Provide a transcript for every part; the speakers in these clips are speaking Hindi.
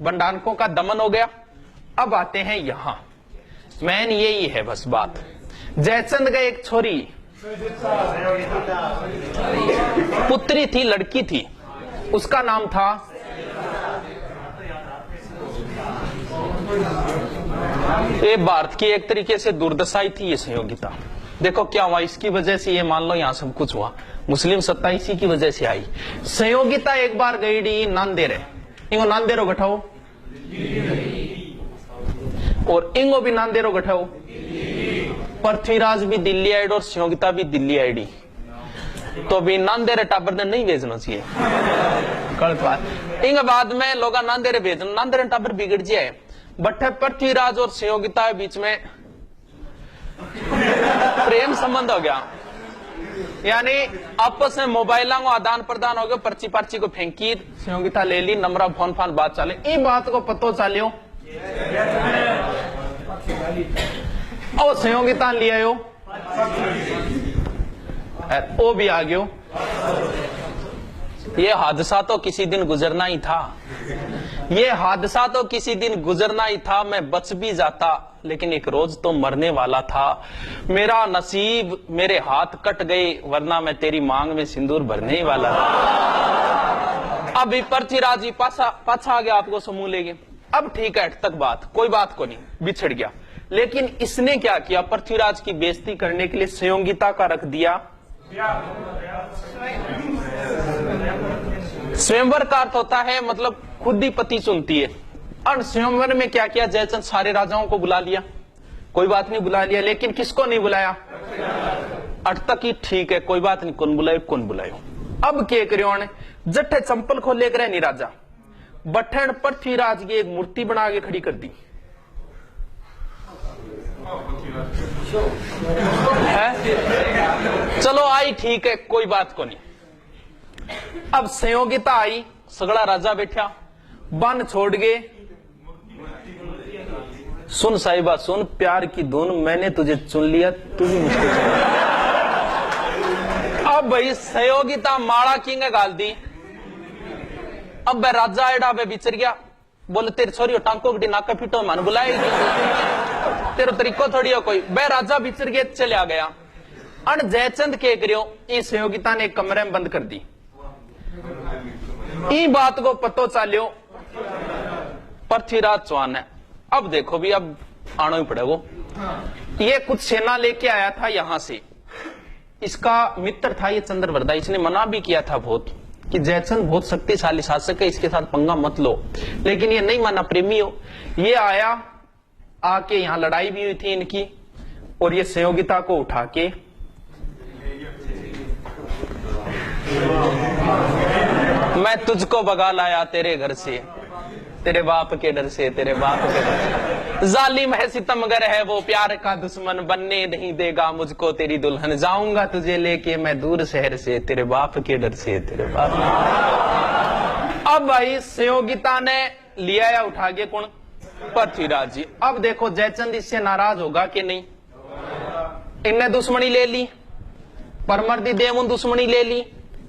बंडानकों का दमन हो गया। अब आते हैं यहां, मैन यही है बस बात। जयचंद का एक छोरी पुत्री थी, लड़की थी, उसका नाम था ये भारत की एक तरीके से दुर्दशाई थी ये संयोगिता। देखो क्या हुआ, इसकी वजह से ये मान लो यहां सब कुछ हुआ, मुस्लिम सत्ता इसी की वजह से आई। संयोगिता एक बार गई डी नांदेड़, इंगो नांदेरो गठाओ और इंगो भी नांदेरो गठाओ। पृथ्वीराज भी दिल्ली आईड और संयोगिता भी दिल्ली आईडी, तो भी नांदेरे टाबर ने नहीं भेजना चाहिए, गलत बात। इंग बाद में लोग नांदेरे भेजना, नांदेरे टाबर बिगड़ जाए। बट पृथ्वीराज और संयोगिता के बीच में प्रेम संबंध हो गया, यानी आपस में मोबाइलों को आदान प्रदान हो गया, पर्ची पर्ची को फेंकी, संयोगिता ले ली, नंबरा फोन फान बात चले। ये बात को पतो चलियो और संयोगिता लिया हो, वो भी आ गयो। ये हादसा तो किसी दिन गुजरना ही था, ये हादसा तो किसी दिन गुजरना ही था। मैं बच भी जाता लेकिन एक रोज तो मरने वाला था। मेरा नसीब मेरे हाथ कट गए वरना मैं तेरी मांग में सिंदूर भरने ही वाला था। अभी पृथ्वीराज जी पाछा आ गया, आपको समूह लेंगे। अब ठीक है, तक बात कोई बात को नहीं, बिछड़ गया। लेकिन इसने क्या किया, पृथ्वीराज की बेइज्जती करने के लिए संयोगिता का रख दिया स्वयंवर का अर्थ होता है मतलब खुद ही पति चुनती है। और स्वयंवर में क्या किया, जयचंद सारे राजाओं को बुला लिया, कोई बात नहीं बुला लिया, लेकिन किसको नहीं बुलाया, अट तक ही ठीक है, कोई बात नहीं, कौन बुलायो कौन बुलायो। अब क्या करियो ने जट्ठे चंपल खो लेकर नहीं राजा बठन पृथ्वीराज की एक मूर्ति बना के खड़ी कर दी है? चलो आई ठीक है, कोई बात को नहीं। अब संयोगिता आई, सगड़ा राजा बैठा, बन छोड़ गए। सुन साहिबा सुन, प्यार की धुन, मैंने तुझे चुन लिया, तू भी मुझको चुन। अब भाई संयोगिता माड़ा किंग गाल दी। अब भाई राजा एडा बे बिचर गया, बोले तेरे छोरी टांको गड्डी नाका फिटो मन बुलाएगी, तेरे तरीको थोड़ी हो कोई। बे राजा बिचर गया, चले गया। अन जयचंद के करियो, इस संयोगिता ने एक कमरे में बंद कर दी। ई बात को पतो चालियो पृथ्वीराज चौहान है। अब देखो भी, अब आना ही पड़ेगा। ये कुछ सेना लेके आया था यहां से, इसका मित्र था ये चंद्रवर्धा, इसने मना भी किया था बहुत कि जयचंद बहुत शक्तिशाली शासक है, इसके साथ पंगा मत लो, लेकिन ये नहीं माना, प्रेमी हो। ये आया, आके यहां लड़ाई भी हुई थी इनकी, और ये संयोगिता को उठा के मैं तुझको भगा लाया तेरे घर से, तेरे बाप के डर से, तेरे बाप के डर से। जालिम है सितमगर है वो, प्यार का दुश्मन, बनने नहीं देगा मुझको तेरी दुल्हन, जाऊंगा तुझे लेके मैं दूर शहर से, तेरे बाप के डर से, तेरे बाप। अब भाई संयोगिता ने लिया या उठा के कौन, पृथ्वीराज जी। अब देखो जयचंद इससे नाराज होगा कि नहीं, इनने दुश्मनी ले ली, परमर्दी देव दुश्मनी ले ली,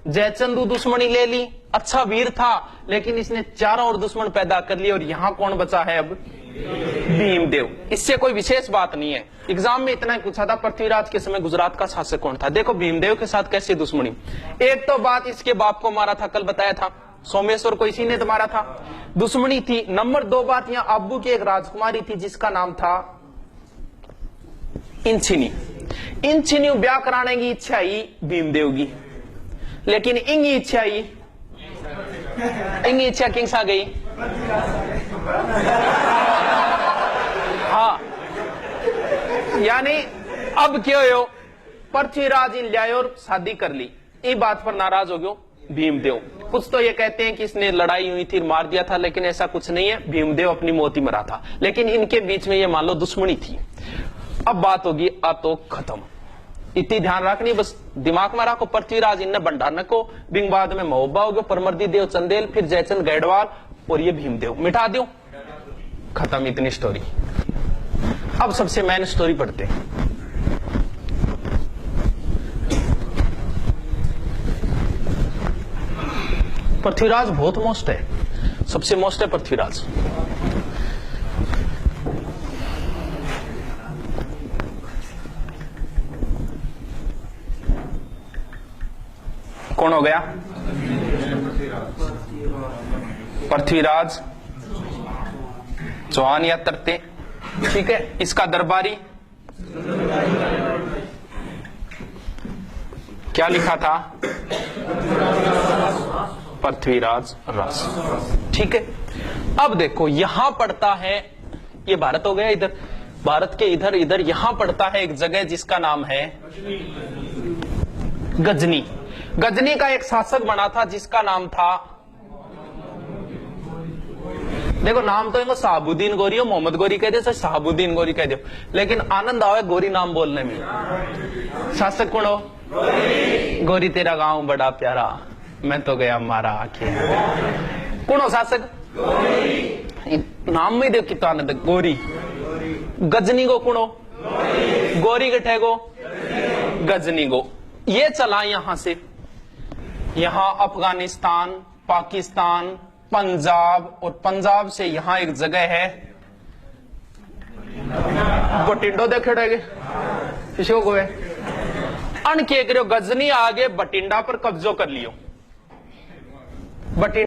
जयचंद दुश्मनी ले ली। अच्छा वीर था लेकिन इसने चारों और दुश्मन पैदा कर लिए, और यहां कौन बचा है अब, भीमदेव। इससे कोई विशेष बात नहीं है, एग्जाम में इतना ही पूछा था पृथ्वीराज के समय गुजरात का शासक कौन था। देखो भीमदेव के साथ कैसी दुश्मनी। एक तो बात इसके बाप को मारा था, कल बताया था, सोमेश्वर को इसी ने तो मारा था, दुश्मनी थी। नंबर 2 बात, यहाँ अब्बू की एक राजकुमारी थी जिसका नाम था इंचिनी। इंचिनी ब्याह कराने की इच्छा आई भीमदेव की, लेकिन इंगी इच्छा आई, इंगी इच्छा किंग सा गई। हाँ, यानी अब क्या हो, पृथ्वीराज इन लिया और शादी कर ली। इस बात पर नाराज हो गयो भीमदेव। कुछ तो ये कहते हैं कि इसने लड़ाई हुई थी, मार दिया था, लेकिन ऐसा कुछ नहीं है, भीमदेव अपनी मौत ही मरा था। लेकिन इनके बीच में ये मान लो दुश्मनी थी। अब बात होगी तो खत्म, इतनी ध्यान रखनी, बस दिमाग में रखो। पृथ्वीराज इनने भंडारन को, बिंग बाद में महोबा हो गया, परमर्दी देव चंदेल, फिर जयचंद गैडवाल और ये भीमदेव, मिटा दो, खत्म इतनी स्टोरी। अब सबसे मेन स्टोरी पढ़ते हैं। पृथ्वीराज बहुत मस्त है, सबसे मोस्ट है पृथ्वीराज। कौन हो गया? पृथ्वीराज चौहान या तरते। ठीक है, इसका दरबारी क्या लिखा था? पृथ्वीराज रास। ठीक है, अब देखो यहां पड़ता है, ये भारत हो गया, इधर भारत के इधर इधर यहां पड़ता है एक जगह जिसका नाम है गजनी। गजनी का एक शासक बना था जिसका नाम था, देखो नाम तो इनको शहाबुद्दीन गोरी हो, मोहम्मद गोरी कह दे, शहाबुद्दीन गोरी कह दो, लेकिन आनंद आवे गोरी नाम बोलने में। शासक कौन हो? गोरी तेरा गांव बड़ा प्यारा, मैं तो गया मारा आंखें। कौन हो शासक? नाम में देखो कितना आनंद, गोरी। गजनी को कौन हो? गोरी के ठेगो गजनी को। ये चला यहां से, यहां अफगानिस्तान, पाकिस्तान, पंजाब, और पंजाब से यहां एक जगह है बटिंडो, देखे रहेगे किसी को है अन के करो, गजनी आगे बटिंडा पर कब्जो कर लियो। बटिंडा